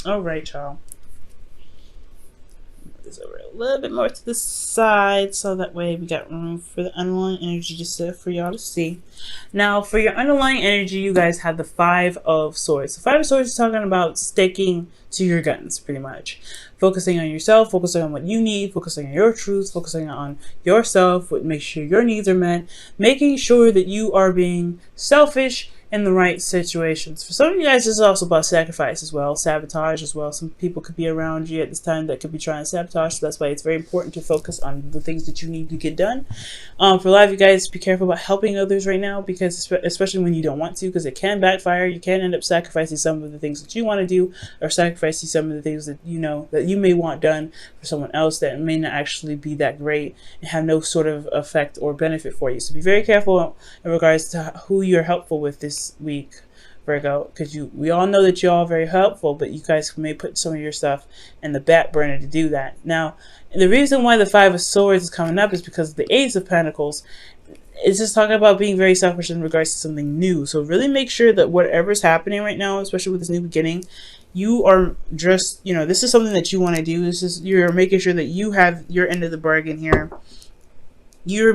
All right, y'all. This over a little bit more to the side so that way we got room for the underlying energy just for y'all to see. Now for your underlying energy, you guys have the Five of Swords. The Five of Swords is talking about sticking to your guns, pretty much focusing on yourself, focusing on what you need, focusing on your truth, focusing on yourself, what makes sure your needs are met, making sure that you are being selfish in the right situations. For some of you guys, this is also about sacrifice as well, sabotage as well. Some people could be around you at this time that could be trying to sabotage, so that's why it's very important to focus on the things that you need to get done. For a lot of you guys, be careful about helping others right now, because especially when you don't want to, because it can backfire. You can end up sacrificing some of the things that you want to do, or sacrificing some of the things that you know that you may want done for someone else that may not actually be that great and have no sort of effect or benefit for you. So be very careful in regards to who you're helpful with this week, Virgo, because we all know that you're all very helpful, but you guys may put some of your stuff in the back burner to do that. Now, the reason why the Five of Swords is coming up is because the Ace of Pentacles is just talking about being very selfish in regards to something new. So really make sure that whatever's happening right now, especially with this new beginning, you are just, this is something that you want to do. You're making sure that you have your end of the bargain here. You're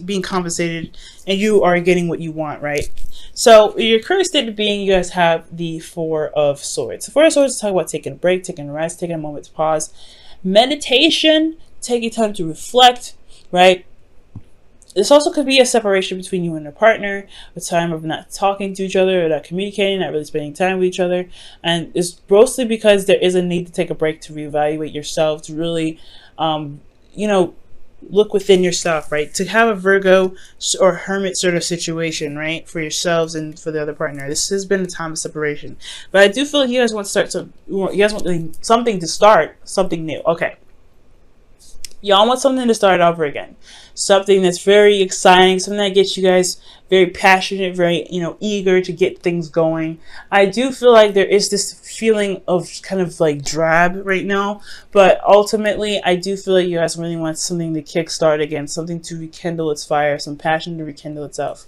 being compensated and you are getting what you want, right? So your current state of being, you guys have the Four of Swords. The Four of Swords is talking about taking a break, taking a rest, taking a moment to pause. Meditation, taking time to reflect, right? This also could be a separation between you and your partner, a time of not talking to each other, or not communicating, not really spending time with each other. And it's mostly because there is a need to take a break to reevaluate yourself, to really, look within yourself, right? To have a Virgo or Hermit sort of situation, right? For yourselves and for the other partner. This has been a time of separation. But I do feel like you guys want to start you guys want something to start, something new. Okay. Y'all want something to start over again. Something that's very exciting, something that gets you guys very passionate, very, eager to get things going. I do feel like there is this feeling of kind of like drab right now, but ultimately I do feel like you guys really want something to kickstart again, something to rekindle its fire, some passion to rekindle itself.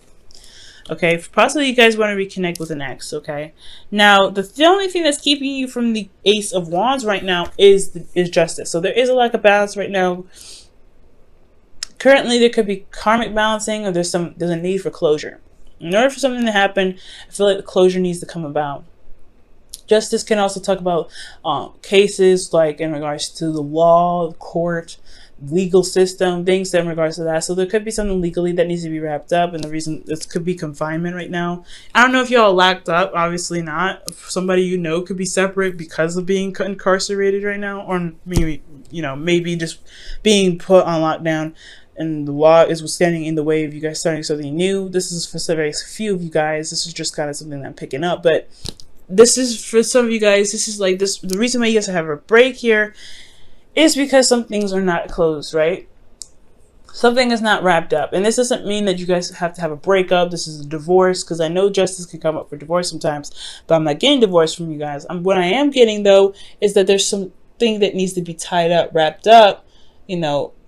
Okay, possibly you guys want to reconnect with an ex, okay? Now, the only thing that's keeping you from the Ace of Wands right now is justice. So there is a lack of balance right now. Currently, there could be karmic balancing, or there's a need for closure. In order for something to happen, I feel like the closure needs to come about. Justice can also talk about cases like in regards to the law, the court, legal system, things in regards to that. So there could be something legally that needs to be wrapped up, and the reason this could be confinement right now. I don't know if y'all locked up, obviously not. Somebody could be separate because of being incarcerated right now, or maybe just being put on lockdown, and the law is standing in the way of you guys starting something new. This is for very few of you guys. This is just kind of something that I'm picking up, but this is for some of you guys. This is like this. The reason why you guys have a break here is because some things are not closed, right? Something is not wrapped up. And this doesn't mean that you guys have to have a breakup. This is a divorce, because I know justice can come up for divorce sometimes, but I'm not getting divorced from you guys. What I am getting, though, is that there's something that needs to be tied up, wrapped up,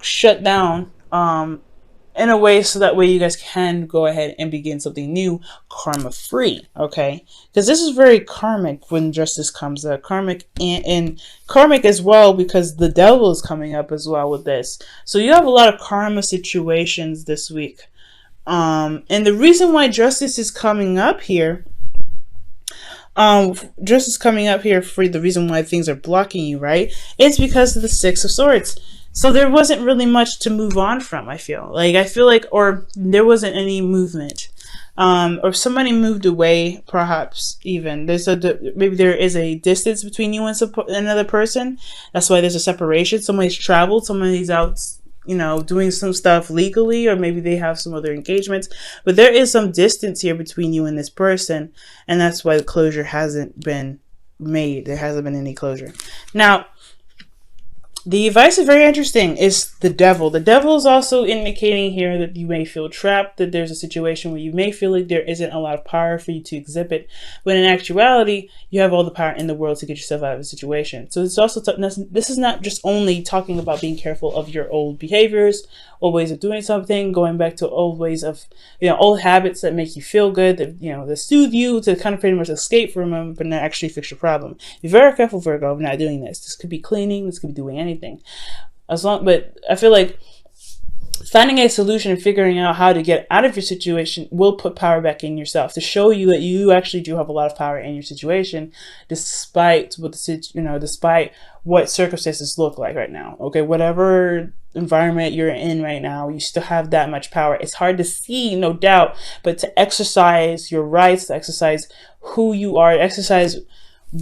shut down, in a way so that way you guys can go ahead and begin something new, karma free, okay? Because this is very karmic when justice comes up, karmic and karmic as well, because the devil is coming up as well with this. So you have a lot of karma situations this week, and the reason why justice is coming up here, for the reason why things are blocking you, right? It's because of the Six of Swords. So there wasn't really much to move on from, I feel like, or there wasn't any movement. Or somebody moved away, perhaps even. Maybe there is a distance between you and another person. That's why there's a separation. Somebody's traveled, somebody's out, doing some stuff legally, or maybe they have some other engagements. But there is some distance here between you and this person, and that's why the closure hasn't been made. There hasn't been any closure. Now, The advice is very interesting. It's the devil. The devil is also indicating here that you may feel trapped, that there's a situation where you may feel like there isn't a lot of power for you to exhibit, when in actuality, you have all the power in the world to get yourself out of a situation. So it's also, this is not just only talking about being careful of your old behaviors, old ways of doing something, going back to old ways of, old habits that make you feel good, that, that soothe you, to kind of pretty much escape from them, but not actually fix your problem. Be very careful, Virgo, of not doing this. This could be cleaning, this could be doing anything. But I feel like finding a solution and figuring out how to get out of your situation will put power back in yourself, to show you that you actually do have a lot of power in your situation, despite what circumstances look like right now. Okay, whatever environment you're in right now, you still have that much power. It's hard to see, no doubt, but to exercise your rights, to exercise who you are, exercise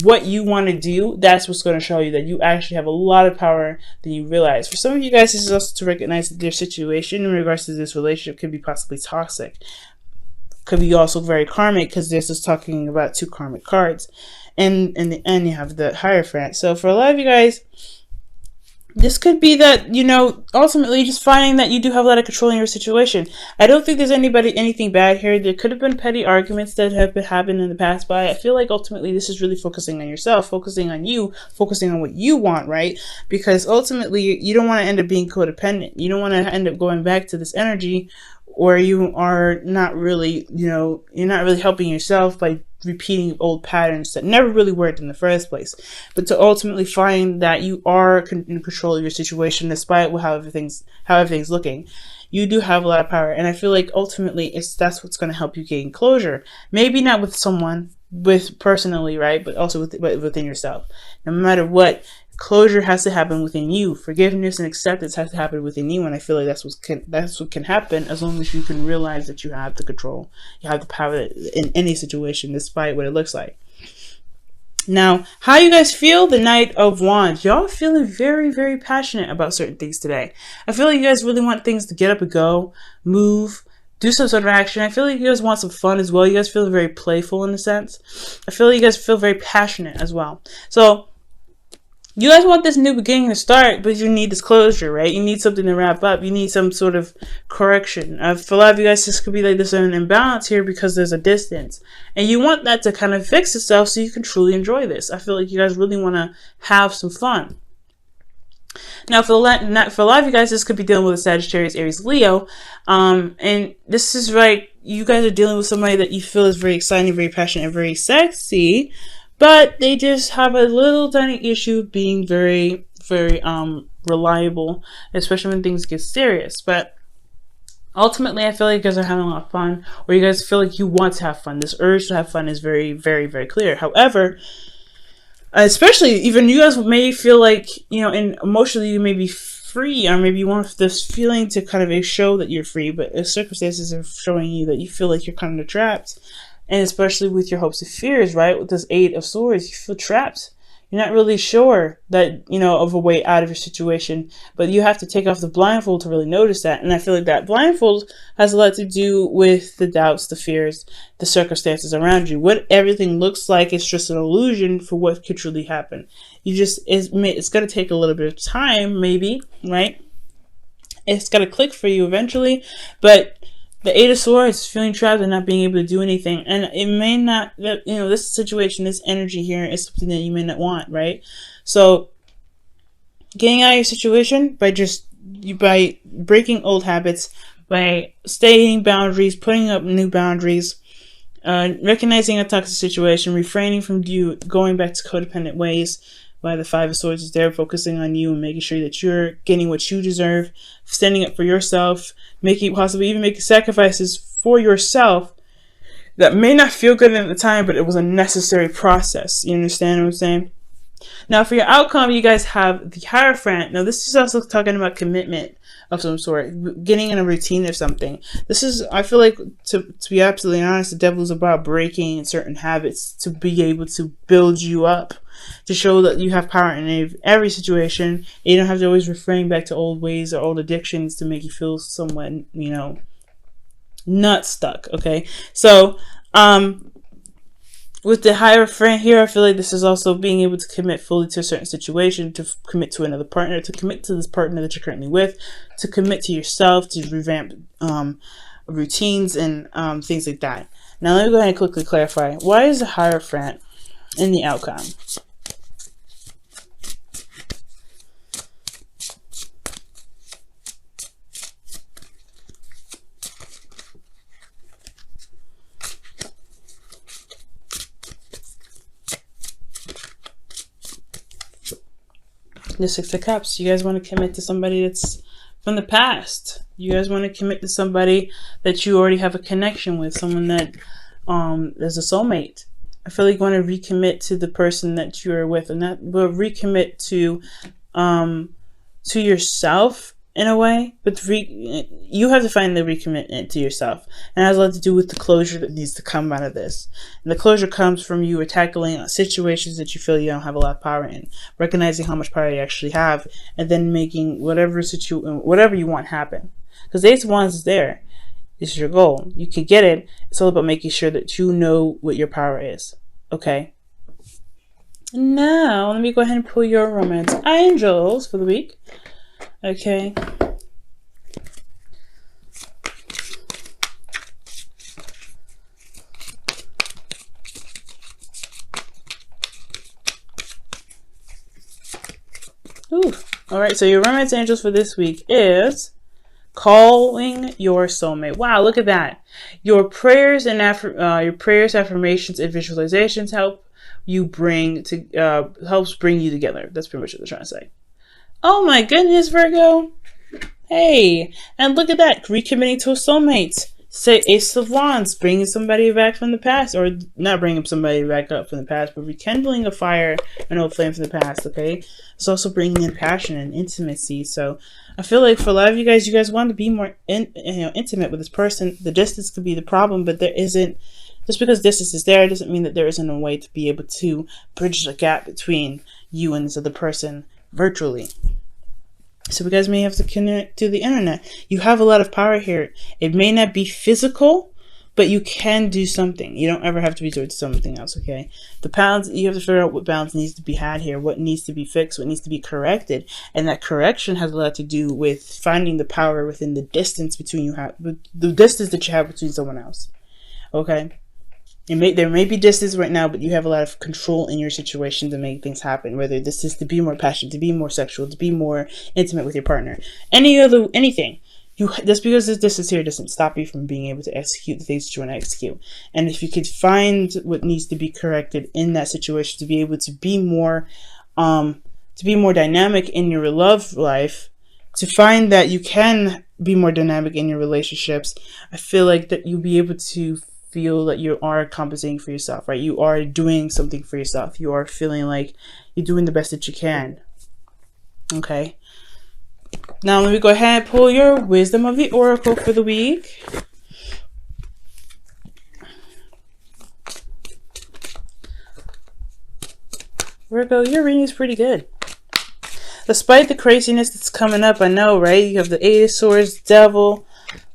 what you want to do, that's what's going to show you that you actually have a lot of power than you realize. For some of you guys, this is also to recognize that their situation in regards to this relationship could be possibly toxic. Could be also very karmic, because this is talking about 2 karmic cards. And in the end, you have the Hierophant. So for a lot of you guys, this could be that, ultimately just finding that you do have a lot of control in your situation. I don't think there's anything bad here. There could have been petty arguments that have happened in the past, but I feel like ultimately this is really focusing on yourself, focusing on you, focusing on what you want, right? Because ultimately you don't want to end up being codependent. You don't want to end up going back to this energy where you are not really, you're not really helping yourself by repeating old patterns that never really worked in the first place. But to ultimately find that you are in control of your situation, despite how everything's looking, you do have a lot of power. And I feel like ultimately that's what's going to help you gain closure. Maybe not with someone, personally, right? But also within yourself. No matter what, closure has to happen within you. Forgiveness and acceptance has to happen within you, and I feel like that's what can happen as long as you can realize that you have the control, you have the power in any situation, despite what it looks like. Now, how you guys feel? The Knight of Wands. Y'all feeling very, very passionate about certain things today. I feel like you guys really want things to get up and go, move, do some sort of action. I feel like you guys want some fun as well. You guys feel very playful in a sense. I feel like you guys feel very passionate as well. So you guys want this new beginning to start, but you need this closure, right? You need something to wrap up. You need some sort of correction. For a lot of you guys, this could be like there's an imbalance here because there's a distance. And you want that to kind of fix itself so you can truly enjoy this. I feel like you guys really want to have some fun. Now, for a lot of you guys, this could be dealing with a Sagittarius, Aries, Leo. And this is right, you guys are dealing with somebody that you feel is very exciting, very passionate, and very sexy. But they just have a little tiny issue of being very, very reliable, especially when things get serious. But ultimately, I feel like you guys are having a lot of fun, or you guys feel like you want to have fun. This urge to have fun is very, very, very clear. However, especially even you guys may feel like, and emotionally you may be free, or maybe you want this feeling to kind of show that you're free, but the circumstances are showing you that you feel like you're kind of trapped. And especially with your hopes and fears, right? With this 8 of Swords, you feel trapped. You're not really sure that, of a way out of your situation, but you have to take off the blindfold to really notice that. And I feel like that blindfold has a lot to do with the doubts, the fears, the circumstances around you. What everything looks like is just an illusion for what could truly happen. It's going to take a little bit of time, maybe, right? It's going to click for you eventually, but the 8 of Swords, feeling trapped and not being able to do anything. And it may not, this situation, this energy here is something that you may not want, right? So getting out of your situation by breaking old habits, by stating boundaries, putting up new boundaries, recognizing a toxic situation, refraining from going back to codependent ways. By the 5 of Swords is there, focusing on you and making sure that you're getting what you deserve, standing up for yourself, possibly even making sacrifices for yourself that may not feel good at the time, but it was a necessary process. You understand what I'm saying? Now, for your outcome, you guys have the Hierophant. Now, this is also talking about commitment of some sort, getting in a routine of something. I feel like, to be absolutely honest, the devil is about breaking certain habits to be able to build you up, to show that you have power in every situation. You don't have to always refrain back to old ways or old addictions to make you feel somewhat, not stuck, okay? So, With the Hierophant here, I feel like this is also being able to commit fully to a certain situation, to commit to another partner, to commit to this partner that you're currently with, to commit to yourself, to revamp routines and things like that. Now let me go ahead and quickly clarify. Why is the Hierophant in the outcome? The Six of Cups. You guys want to commit to somebody that's from the past. You guys want to commit to somebody that you already have a connection with, someone that is a soulmate. I feel like you want to recommit to the person that you are with, and that will recommit to yourself in a way. But you have to find the recommitment to yourself, and it has a lot to do with the closure that needs to come out of this. And the closure comes from you tackling situations that you feel you don't have a lot of power in, recognizing how much power you actually have, and then making whatever you want happen. Because Ace of Wands is there. This is your goal. You can get it. It's all about making sure that you know what your power is. Okay? Now, let me go ahead and pull your romance angels for the week. Okay. Ooh. All right, so your romance angels for this week is calling your soulmate. Wow, look at that. Your prayers and affirmations, and visualizations helps bring you together. That's pretty much what they're trying to say. Oh my goodness, Virgo. Hey, and look at that. Recommitting to a soulmate. Say Ace of Wands, bringing somebody back from the past, or not bringing somebody back up from the past, but rekindling a fire, an old flame from the past, okay? It's also bringing in passion and intimacy. So I feel like for a lot of you guys want to be more intimate with this person. The distance could be the problem, but there isn't. Just because distance is there doesn't mean that there isn't a way to be able to bridge the gap between you and this other person virtually. So you guys may have to connect to the internet. You have a lot of power here. It may not be physical, but you can do something. You don't ever have to resort to something else, okay? The balance, you have to figure out what balance needs to be had here, what needs to be fixed, what needs to be corrected. And that correction has a lot to do with finding the power within the distance between the distance that you have between someone else, okay? There may be distance right now, but you have a lot of control in your situation to make things happen. Whether this is to be more passionate, to be more sexual, to be more intimate with your partner, anything. Just because this distance here doesn't stop you from being able to execute the things that you want to execute. And if you could find what needs to be corrected in that situation to be able to be more dynamic in your love life, to find that you can be more dynamic in your relationships, I feel like that you'll be able to feel that you are compensating for yourself, right? You are doing something for yourself. You are feeling like you're doing the best that you can. Okay. Now let me go ahead and pull your wisdom of the oracle for the week. Virgo, your reading is pretty good. Despite the craziness that's coming up, I know, right? You have the Eight of Swords, Devil,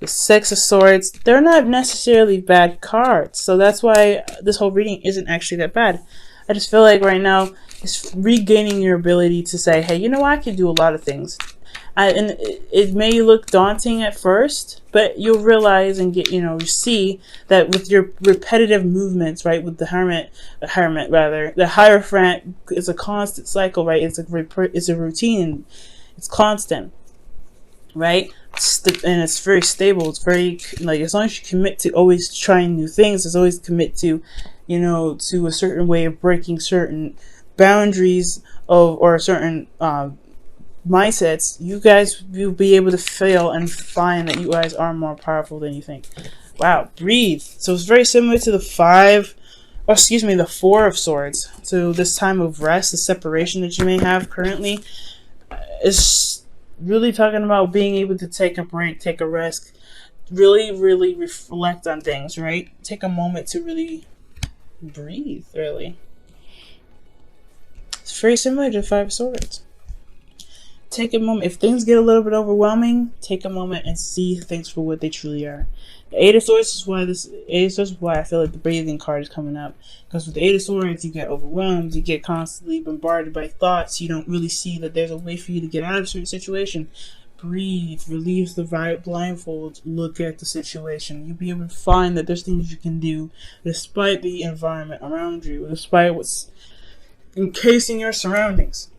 the Six of Swords. They're not necessarily bad cards. So that's why this whole reading isn't actually that bad. I just feel like right now it's regaining your ability to say, hey, you know what? I can do a lot of things. And it may look daunting at first, but you'll realize and you see that with your repetitive movements, right? With the the Hierophant is a constant cycle, right? It's a routine. It's constant, right? And it's very stable. It's very, like, as long as you commit to always trying new things, as always commit to, to a certain way of breaking certain boundaries or certain mindsets, you guys will be able to feel and find that you guys are more powerful than you think. Wow, breathe. So it's very similar to the the Four of Swords. So this time of rest, the separation that you may have currently, is really talking about being able to take a break, take a rest, really, really reflect on things, right? Take a moment to really breathe, really. It's very similar to the Five of Swords. take a moment. If things get a little bit overwhelming, take a moment and see things for what they truly are. The Eight of Swords is why I feel like the breathing card is coming up. Because with the Eight of Swords, you get overwhelmed, you get constantly bombarded by thoughts, you don't really see that there's a way for you to get out of a certain situation. Breathe, release the blindfold, look at the situation. You'll be able to find that there's things you can do despite the environment around you, despite what's encasing your surroundings.